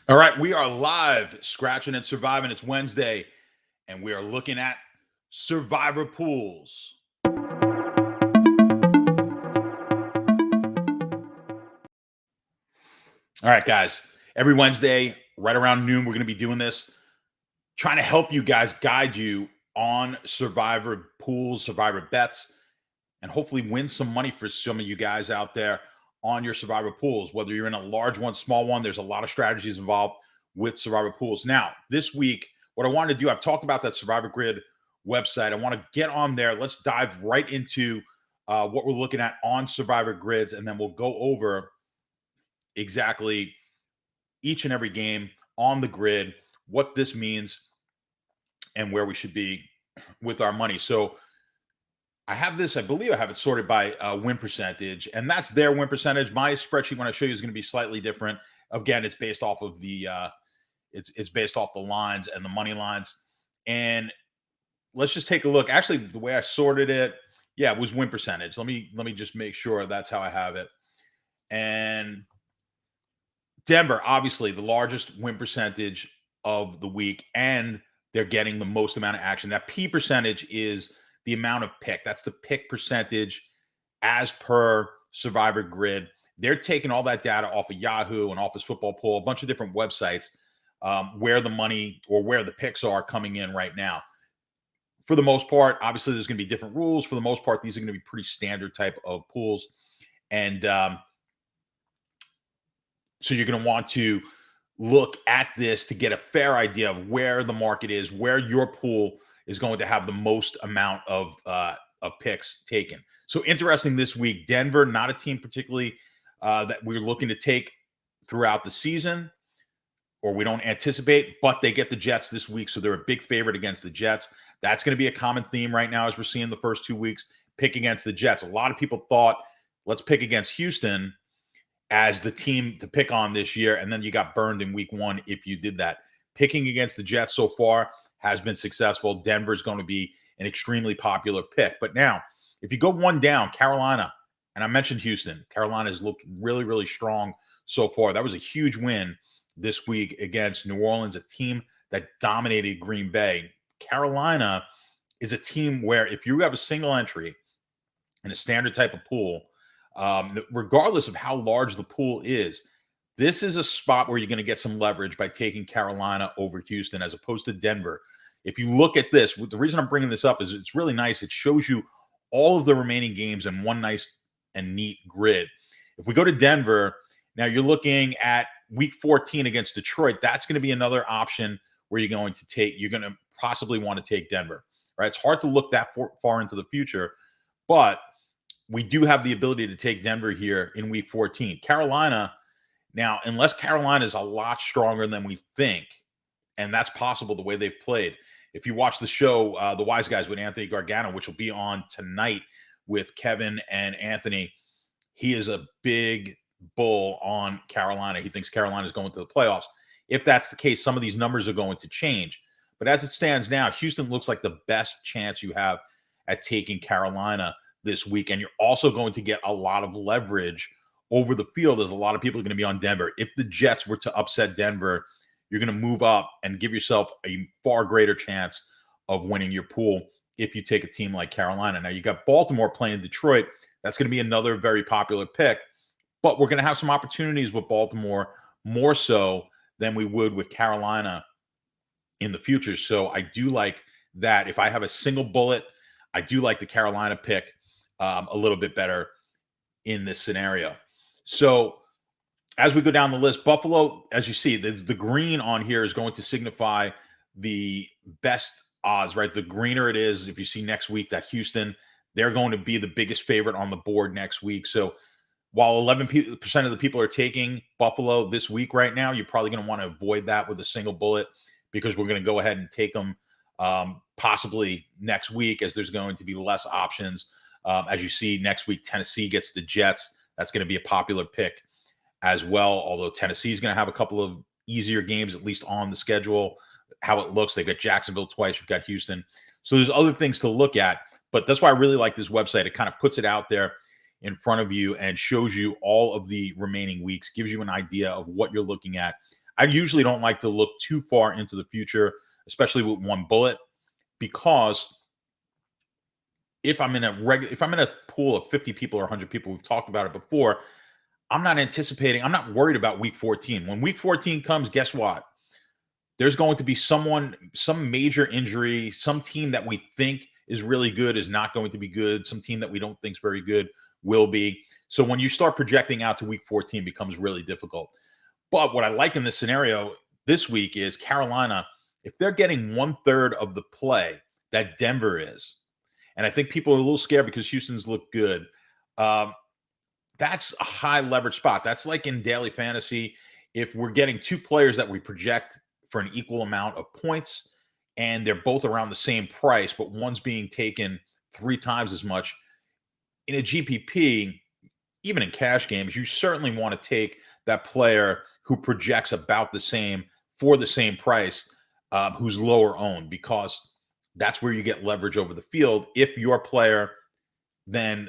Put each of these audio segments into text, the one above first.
All right, we are live, scratching and surviving. It's Wednesday, and we are looking at survivor pools. All right, guys, every Wednesday, right around noon, we're going to be doing this, trying to help you guys, guide you on survivor pools, survivor bets, and hopefully win some money for some of you guys out there on your survivor pools. Whether you're in a large one, small one, there's a lot of strategies involved with survivor pools. Now, this week, what I wanted to do, I've talked about that Survivor Grid website. I want to get on there. Let's dive right into what we're looking at on survivor grids, and then we'll go over exactly each and every game on the grid, what this means, and where we should be with our money. So I have this, I believe I have it sorted by win percentage, and that's their win percentage. My spreadsheet, when I show you, is going to be slightly different. Again, it's based off of the it's based off the lines and the money lines. And let's just take a look. Actually, the way I sorted it, yeah, it was win percentage. Let me just make sure that's how I have it. And Denver, obviously, the largest win percentage of the week, and they're getting the most amount of action. That P percentage is the amount of pick. That's the pick percentage as per Survivor Grid. They're taking all that data off of Yahoo and Office Football Pool, a bunch of different websites where the money or where the picks are coming in right now. For the most part, obviously, there's going to be different rules. For the most part, these are going to be pretty standard type of pools. And so you're going to want to look at this to get a fair idea of where the market is, where your pool is going to have the most amount of picks taken. So interesting this week, Denver, not a team particularly that we're looking to take throughout the season, or we don't anticipate, but they get the Jets this week, so they're a big favorite against the Jets. That's going to be a common theme right now as we're seeing the first 2 weeks, pick against the Jets. A lot of people thought, let's pick against Houston as the team to pick on this year, and then you got burned in week one if you did that. Picking against the Jets so far has been successful. Denver's going to be an extremely popular pick. But now, if you go one down, Carolina, and I mentioned Houston, Carolina has looked really, really strong so far. That was a huge win this week against New Orleans, a team that dominated Green Bay. Carolina is a team where if you have a single entry in a standard type of pool, regardless of how large the pool is, this is a spot where you're going to get some leverage by taking Carolina over Houston as opposed to Denver. If you look at this, the reason I'm bringing this up is it's really nice. It shows you all of the remaining games in one nice and neat grid. If we go to Denver, now you're looking at week 14 against Detroit. That's going to be another option where you're going to possibly want to take Denver, right? It's hard to look that far into the future, but we do have the ability to take Denver here in week 14. Carolina, now, unless Carolina is a lot stronger than we think, and that's possible the way they've played. If you watch the show, The Wise Guys with Anthony Gargano, which will be on tonight with Kevin and Anthony, he is a big bull on Carolina. He thinks Carolina is going to the playoffs. If that's the case, some of these numbers are going to change. But as it stands now, Houston looks like the best chance you have at taking Carolina this week. And you're also going to get a lot of leverage over the field as a lot of people are going to be on Denver. If the Jets were to upset Denver, you're going to move up and give yourself a far greater chance of winning your pool if you take a team like Carolina. Now, you got Baltimore playing Detroit. That's going to be another very popular pick. But we're going to have some opportunities with Baltimore more so than we would with Carolina in the future. So I do like that. If I have a single bullet, I do like the Carolina pick a little bit better in this scenario. So as we go down the list, Buffalo, as you see, the green on here is going to signify the best odds, right? The greener it is, if you see next week that Houston, they're going to be the biggest favorite on the board next week. So while 11% of the people are taking Buffalo this week right now, you're probably going to want to avoid that with a single bullet because we're going to go ahead and take them possibly next week as there's going to be less options. As you see, next week, Tennessee gets the Jets. That's going to be a popular pick as well, although Tennessee is going to have a couple of easier games, at least on the schedule, how it looks. They've got Jacksonville twice. You've got Houston. So there's other things to look at. But that's why I really like this website. It kind of puts it out there in front of you and shows you all of the remaining weeks, gives you an idea of what you're looking at. I usually don't like to look too far into the future, especially with one bullet, because if I'm in a pool of 50 people or 100 people, we've talked about it before, I'm not worried about week 14. When week 14 comes, guess what? There's going to be some major injury, some team that we think is really good is not going to be good, some team that we don't think is very good will be. So when you start projecting out to week 14, it becomes really difficult. But what I like in this scenario this week is Carolina, if they're getting 1/3 of the play that Denver is, and I think people are a little scared because Houston's looked good. Um, that's a high leverage spot. That's like in daily fantasy. If we're getting two players that we project for an equal amount of points and they're both around the same price, but one's being taken 3 times as much in a GPP, even in cash games, you certainly want to take that player who projects about the same for the same price, who's lower owned, because that's where you get leverage over the field. If your player then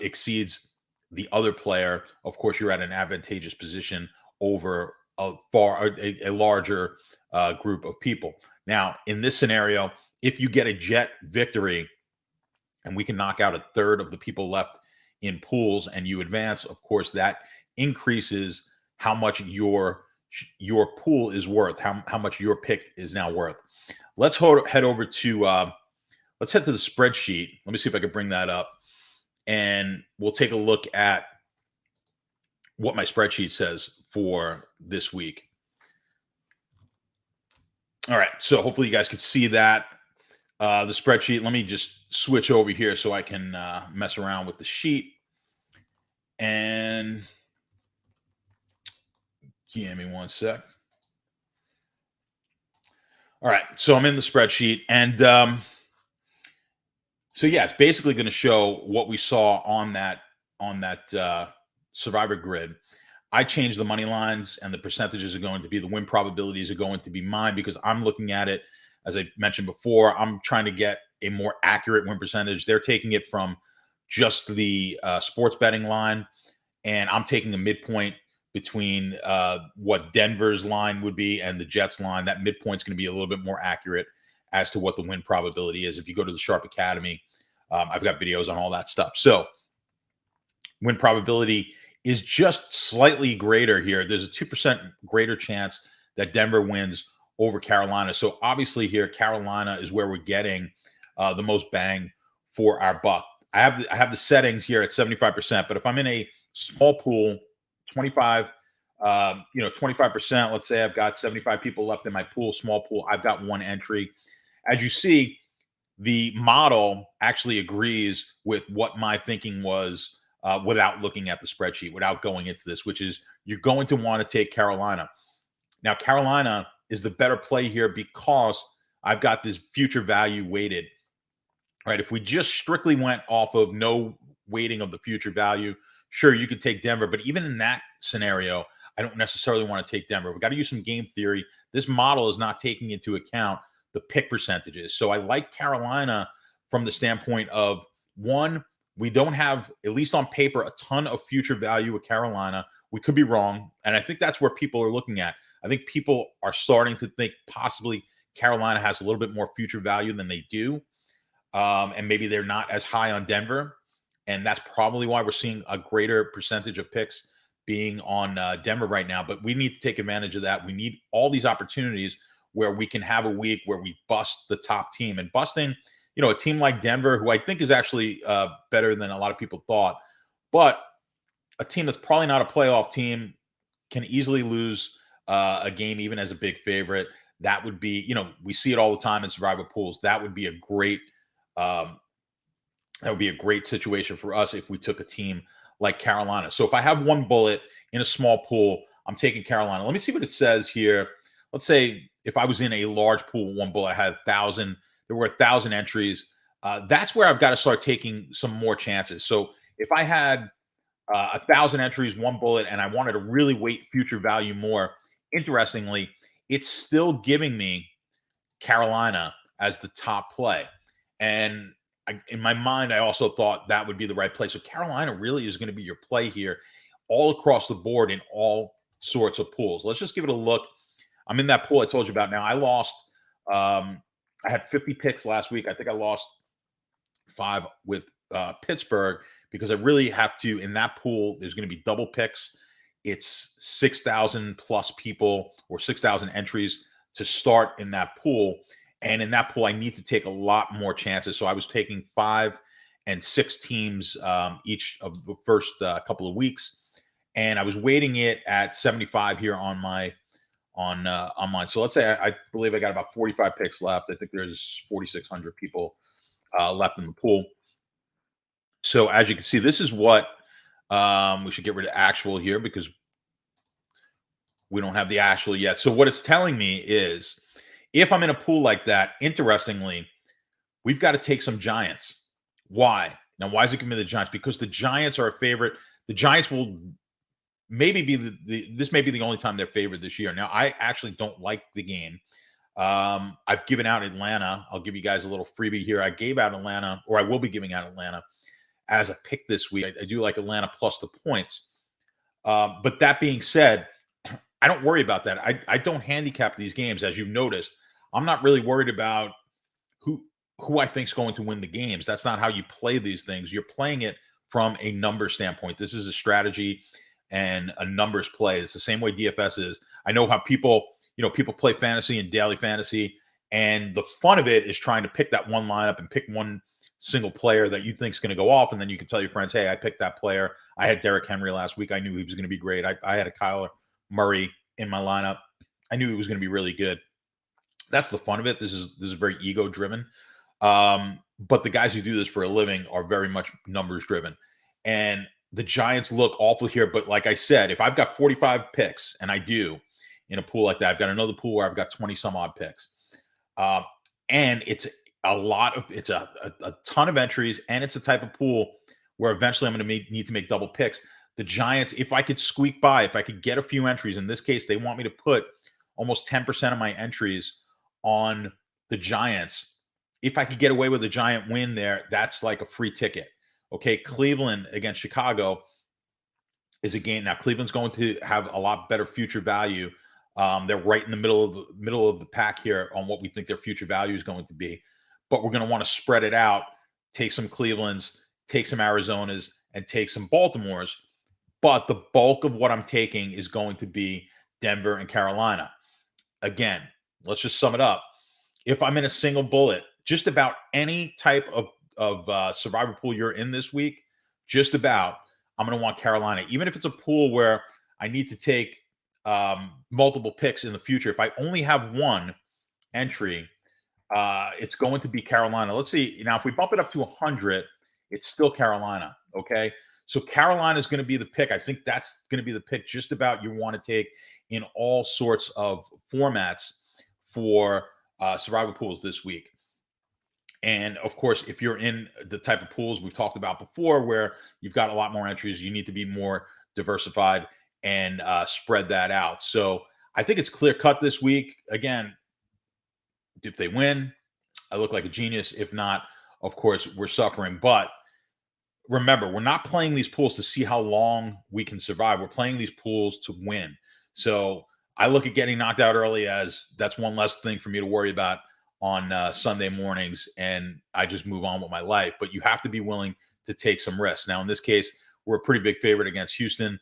exceeds the other player, of course, you're at an advantageous position over a larger group of people. Now, in this scenario, if you get a jet victory and we can knock out 1/3 of the people left in pools and you advance, of course, that increases how much your pool is worth, how much your pick is now worth. Head over to let's head to the spreadsheet. Let me see if I can bring that up, and we'll take a look at what my spreadsheet says for this week. All right, so hopefully you guys can see that the spreadsheet. Let me just switch over here so I can mess around with the sheet. And give me one sec. All right, so I'm in the spreadsheet, and so yeah, it's basically going to show what we saw on that Survivor grid. I changed the money lines, and the percentages are going to be, the win probabilities are going to be mine, because I'm looking at it, as I mentioned before, I'm trying to get a more accurate win percentage. They're taking it from just the sports betting line, and I'm taking a midpoint between what Denver's line would be and the Jets line. That midpoint's going to be a little bit more accurate as to what the win probability is. If you go to the Sharp Academy, I've got videos on all that stuff. So win probability is just slightly greater here. There's a 2% greater chance that Denver wins over Carolina. So obviously here, Carolina is where we're getting the most bang for our buck. I have the settings here at 75%, but if I'm in a small pool, 25, 25%, let's say I've got 75 people left in my pool, small pool, I've got one entry. As you see, the model actually agrees with what my thinking was without looking at the spreadsheet, without going into this, which is you're going to want to take Carolina. Now, Carolina is the better play here because I've got this future value weighted. Right? If we just strictly went off of no weighting of the future value, sure, you could take Denver. But even in that scenario, I don't necessarily want to take Denver. We've got to use some game theory. This model is not taking into account the pick percentages. So I like Carolina from the standpoint of, one, we don't have, at least on paper, a ton of future value with Carolina. We could be wrong. And I think that's where people are looking at. I think people are starting to think possibly Carolina has a little bit more future value than they do. And maybe they're not as high on Denver. And that's probably why we're seeing a greater percentage of picks being on Denver right now. But we need to take advantage of that. We need all these opportunities where we can have a week where we bust the top team. And busting, a team like Denver, who I think is actually better than a lot of people thought, but a team that's probably not a playoff team, can easily lose a game even as a big favorite. That would be, we see it all the time in survival pools. That would be a great situation for us if we took a team like Carolina. So if I have one bullet in a small pool, I'm taking Carolina. Let me see what it says here. Let's say if I was in a large pool, one bullet, I had 1,000. There were 1,000 entries. That's where I've got to start taking some more chances. So if I had 1,000 entries, one bullet, and I wanted to really weight future value more, interestingly, it's still giving me Carolina as the top play. And in my mind, I also thought that would be the right play. So Carolina really is going to be your play here all across the board in all sorts of pools. Let's just give it a look I'm in that pool I told you about now. I lost. I had 50 picks last week. I think I lost 5 with Pittsburgh because I really have to. In that pool, there's going to be double picks. It's 6,000 plus people or 6,000 entries to start in that pool. And in that pool, I need to take a lot more chances. So I was taking 5 and 6 teams each of the first couple of weeks, and I was weighting it at 75 here on my on mine. So let's say I believe I got about 45 picks left. I think there's 4,600 people left in the pool. So as you can see, this is what we should get rid of actual here because we don't have the actual yet. So what it's telling me is if I'm in a pool like that, interestingly, we've got to take some Giants. Why? Now, why is it giving me the Giants? Because the Giants are a favorite. The Giants will maybe be this may be the only time they're favored this year. Now, I actually don't like the game. I've given out Atlanta. I'll give you guys a little freebie here. I gave out Atlanta, or I will be giving out Atlanta as a pick this week. I do like Atlanta plus the points. But that being said, I don't worry about that. I don't handicap these games, as you've noticed. I'm not really worried about who I think is going to win the games. That's not how you play these things. You're playing it from a number standpoint. This is a strategy and a numbers play. It's the same way DFS is. I know how people play fantasy and daily fantasy, and the fun of it is trying to pick that one lineup and pick one single player that you think is going to go off, and then you can tell your friends, hey, I picked that player. I had Derrick Henry last week. I knew he was going to be great. I had a Kyler Murray in my lineup. I knew he was going to be really good. That's the fun of it. This is very ego driven. But the guys who do this for a living are very much numbers driven. And the Giants look awful here. But like I said, if I've got 45 picks, and I do in a pool like that, I've got another pool where I've got 20 some odd picks. And it's a ton of entries, and it's a type of pool where eventually I'm going to need to make double picks. The Giants, if I could squeak by, if I could get a few entries, in this case, they want me to put almost 10% of my entries on the Giants. If I could get away with a Giant win there, that's like a free ticket. Okay, Cleveland against Chicago is a game. Now, Cleveland's going to have a lot better future value. They're right in the middle of the pack here on what we think their future value is going to be. But we're going to want to spread it out, take some Clevelands, take some Arizonas, and take some Baltimores. But the bulk of what I'm taking is going to be Denver and Carolina. Again, let's just sum it up. If I'm in a single bullet, just about any type of survivor pool you're in this week, just about, I'm going to want Carolina. Even if it's a pool where I need to take multiple picks in the future, if I only have one entry, it's going to be Carolina. Let's see. Now, if we bump it up to 100, it's still Carolina. Okay. So Carolina is going to be the pick. I think that's going to be the pick just about you want to take in all sorts of formats for survival pools this week. And of course, if you're in the type of pools we've talked about before, where you've got a lot more entries, you need to be more diversified and spread that out. So I think it's clear cut this week. Again, if they win, I look like a genius. If not, of course, we're suffering. But remember, we're not playing these pools to see how long we can survive. We're playing these pools to win. So I look at getting knocked out early as that's one less thing for me to worry about on Sunday mornings, and I just move on with my life. But you have to be willing to take some risks. Now, in this case, we're a pretty big favorite against Houston.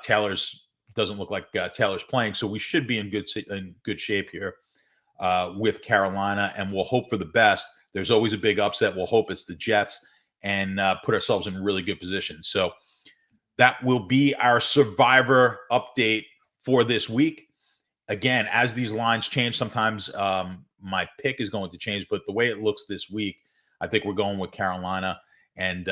Taylor's doesn't look like Taylor's playing, so we should be in good shape here with Carolina, and we'll hope for the best. There's always a big upset. We'll hope it's the Jets and put ourselves in a really good position. So that will be our Survivor update for this week. Again, as these lines change, sometimes my pick is going to change, but the way it looks this week, I think we're going with Carolina, and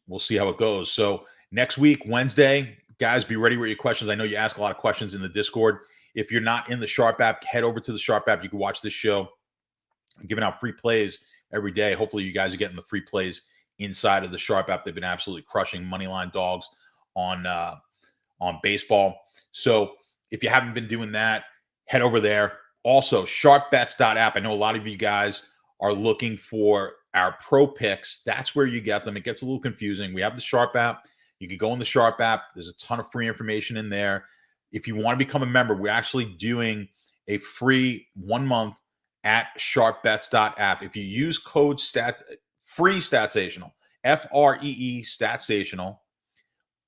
we'll see how it goes. So next week, Wednesday, guys, be ready with your questions. I know you ask a lot of questions in the Discord. If you're not in the Sharp app, head over to the Sharp app. You can watch this show. I'm giving out free plays every day. Hopefully you guys are getting the free plays inside of the Sharp app. They've been absolutely crushing moneyline dogs on baseball. So if you haven't been doing that, head over there. Also, sharpbets.app. I know a lot of you guys are looking for our pro picks. That's where you get them. It gets a little confusing. We have the Sharp app. You can go in the Sharp app. There's a ton of free information in there. if you want to become a member, we're actually doing a free 1 month at sharpbets.app. If you use code free Statsational, FREE Statsational,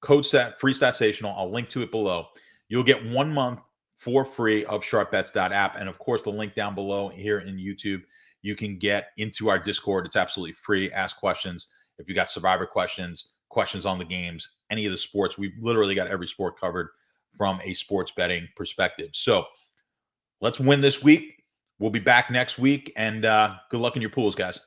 code free Statsational, I'll link to it below. You'll get 1 month for free of sharpbets.app. And of course, the link down below here in YouTube, you can get into our Discord. It's absolutely free. Ask questions. If you got Survivor questions, questions on the games, any of the sports, we've literally got every sport covered from a sports betting perspective. So let's win this week. We'll be back next week, and good luck in your pools, guys.